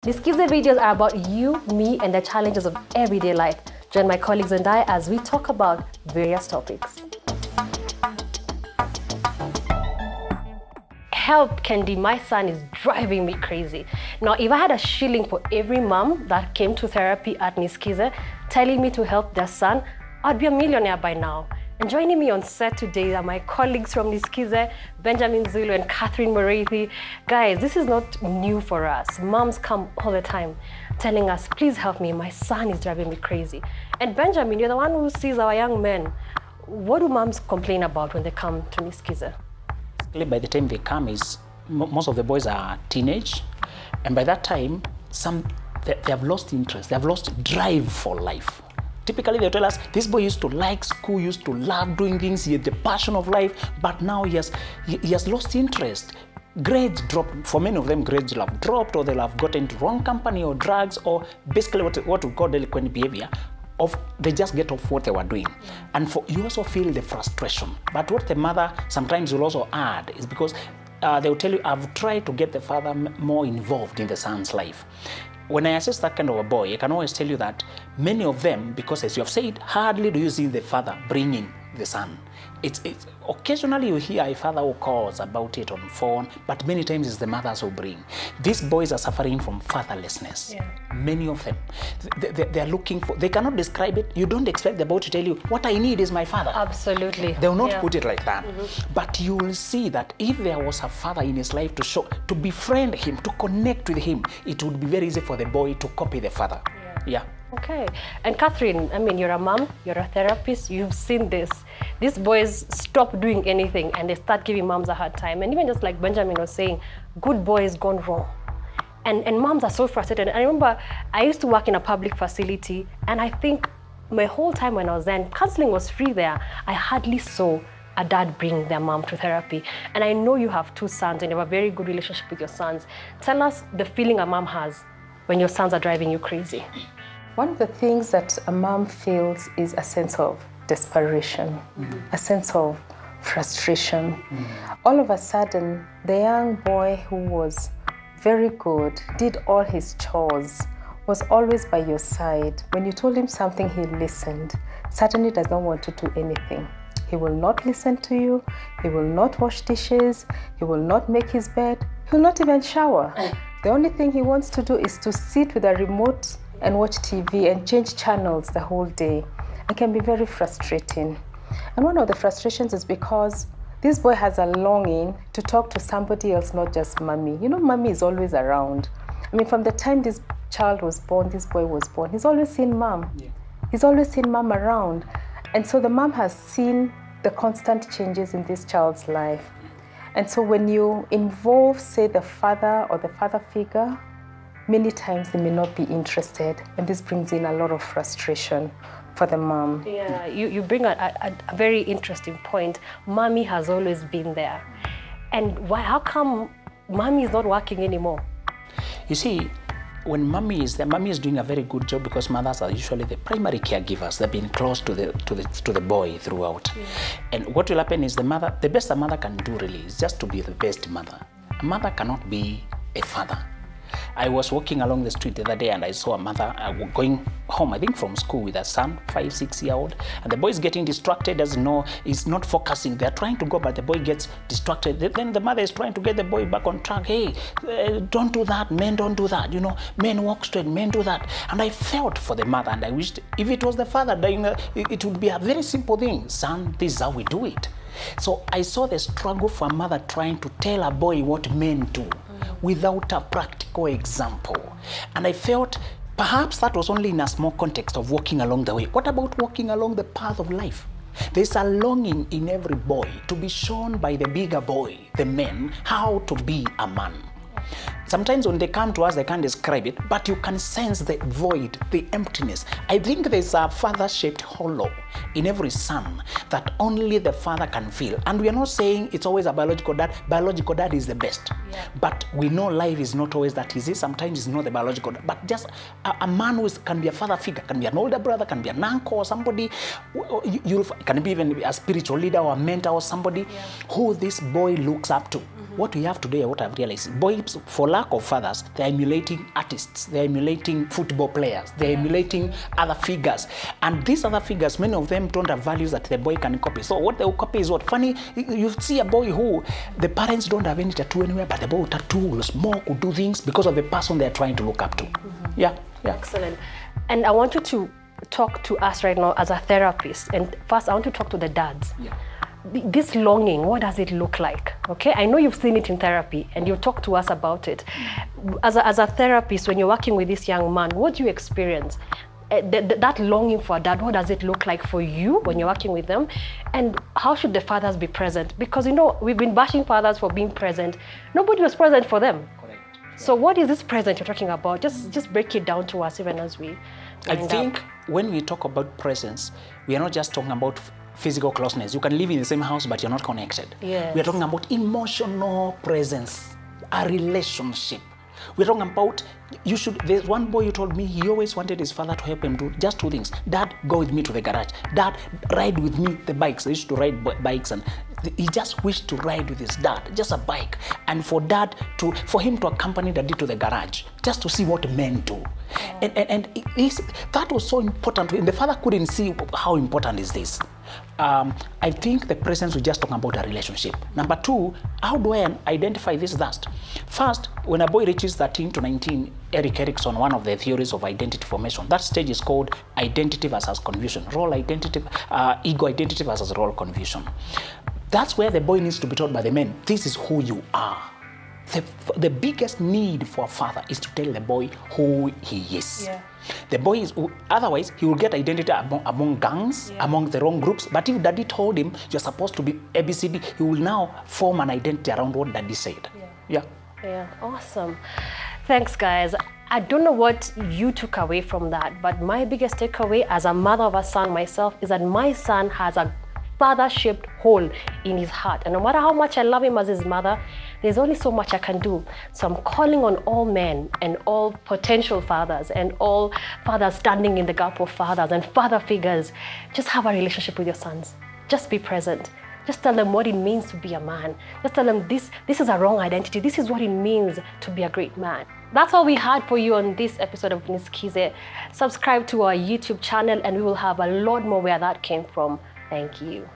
Niskize videos are about you, me, and the challenges of everyday life. Join my colleagues and I as we talk about various topics. Help, Candy, my son is driving me crazy. Now, if I had a shilling for every mom that came to therapy at Niskize telling me to help their son, I'd be a millionaire by now. And joining me on set today are my colleagues from Niskize, Benjamin Zulu and Catherine Morethi. Guys, this is not new for us. Moms come all the time telling us, please help me, my son is driving me crazy. And Benjamin, you're the one who sees our young men. What do moms complain about when they come to Niskize? By the time they come, most of the boys are teenage, and by that time, they have lost interest, they have lost drive for life. Typically, they tell us, this boy used to like school, used to love doing things, he had the passion of life, but now he has lost interest. Grades dropped. For many of them, grades will have dropped, or they'll have gotten into wrong company or drugs, or basically what we call delinquent behavior. They just get off what they were doing. And you also feel the frustration. But what the mother sometimes will also add is because they will tell you, I've tried to get the father more involved in the son's life. When I assess that kind of a boy, I can always tell you that many of them, because as you have said, hardly do you see the father bringing the son. It's occasionally you hear a father who calls about it on phone, but many times it's the mothers who bring. These boys are suffering from fatherlessness. Yeah. Many of them. They are looking for, they cannot describe it. You don't expect the boy to tell you, what I need is my father. Absolutely. They will not put it like that. But you will see that if there was a father in his life to befriend him, to connect with him, it would be very easy for the boy to copy the father. Yeah. Okay. And Catherine, I mean, you're a mom, you're a therapist, you've seen this. These boys stop doing anything and they start giving moms a hard time. And even just like Benjamin was saying, good boys gone wrong. And moms are so frustrated. I remember I used to work in a public facility, and I think my whole time when I was there, counseling was free there, I hardly saw a dad bring their mom to therapy. And I know you have two sons and you have a very good relationship with your sons. Tell us the feeling a mom has when your sons are driving you crazy. One of the things that a mom feels is a sense of desperation, a sense of frustration. All of a sudden, the young boy who was very good, did all his chores, was always by your side. When you told him something, he listened. Suddenly does not want to do anything. He will not listen to you. He will not wash dishes. He will not make his bed. He will not even shower. The only thing he wants to do is to sit with a remote and watch TV and change channels the whole day. It can be very frustrating. And one of the frustrations is because this boy has a longing to talk to somebody else, not just mommy. You know, mommy is always around. I mean, from the time this child was born, this boy was born, he's always seen mom. Yeah. He's always seen mom around. And so the mom has seen the constant changes in this child's life. And so when you involve, say, the father or the father figure, many times they may not be interested, and this brings in a lot of frustration for the mom. Yeah, you bring a very interesting point. Mommy has always been there. And how come mommy is not working anymore? You see, when mommy is there, mommy is doing a very good job because mothers are usually the primary caregivers. They've been close to the boy throughout. Yeah. And what will happen is the best a mother can do really is just to be the best mother. A mother cannot be a father. I was walking along the street the other day and I saw a mother going home, I think from school, with a son, 5, 6-year-old, and the boy is getting distracted, doesn't know, he's not focusing. They're trying to go, but the boy gets distracted. Then the mother is trying to get the boy back on track. Hey, don't do that, men don't do that, you know, men walk straight, men do that. And I felt for the mother, and I wished if it was the father doing it would be a very simple thing. Son, this is how we do it. So I saw the struggle for a mother trying to tell a boy what men do without a practical example. And I felt perhaps that was only in a small context of walking along the way. What about walking along the path of life? There's a longing in every boy to be shown by the bigger boy, the men, how to be a man. Sometimes when they come to us, they can't describe it, but you can sense the void, the emptiness. I think there's a father-shaped hollow in every son that only the father can feel. And we are not saying it's always a biological dad. Biological dad is the best. Yeah. But we know life is not always that easy. Sometimes it's not the biological dad. But just a man who can be a father figure, can be an older brother, can be an uncle or somebody. Can be even a spiritual leader or a mentor or somebody who this boy looks up to. What we have today, what I've realized, boys for lack of fathers, they're emulating artists, they're emulating football players, they're emulating other figures. And these other figures, many of them don't have values that the boy can copy. So what they'll copy is what? Funny, you see a boy who the parents don't have any tattoo anywhere, but the boy will tattoo, will smoke, will do things because of the person they're trying to look up to. Yeah. Excellent. And I want you to talk to us right now as a therapist. And first, I want to talk to the dads. Yeah. This longing, what does it look like? Okay, I know you've seen it in therapy and you've talked to us about it. As a therapist, when you're working with this young man, what do you experience? That longing for a dad, what does it look like for you when you're working with them? And how should the fathers be present? Because, you know, we've been bashing fathers for being present. Nobody was present for them. Correct. So what is this present you're talking about? Just break it down to us even as we I think when we talk about presence, we are not just talking about physical closeness. You can live in the same house, but you're not connected. Yes. We are talking about emotional presence, a relationship. We're talking about, there's one boy who told me he always wanted his father to help him do just two things. Dad, go with me to the garage. Dad, ride with me the bikes. They used to ride bikes, and he just wished to ride with his dad, just a bike. And for for him to accompany daddy to the garage, just to see what men do. Yeah. And that was so important to him. The father couldn't see how important is this. I think the presence, we're just talking about a relationship. Number two, how do I identify this thus? First, when a boy reaches 13 to 19, Erik Erikson, one of the theories of identity formation, that stage is called identity versus confusion, role identity, ego identity versus role confusion. That's where the boy needs to be taught by the men, this is who you are. The biggest need for a father is to tell the boy who he is. Yeah. The boy is, otherwise he will get identity among gangs, among the wrong groups. But if daddy told him you're supposed to be ABCD, he will now form an identity around what daddy said. Yeah, awesome. Thanks, guys. I don't know what you took away from that, but my biggest takeaway as a mother of a son myself is that my son has a father-shaped hole in his heart. And no matter how much I love him as his mother, there's only so much I can do. So I'm calling on all men and all potential fathers and all fathers standing in the gap of fathers and father figures. Just have a relationship with your sons. Just be present. Just tell them what it means to be a man. Just tell them this is a wrong identity. This is what it means to be a great man. That's all we had for you on this episode of Niskize. Subscribe to our YouTube channel and we will have a lot more where that came from. Thank you.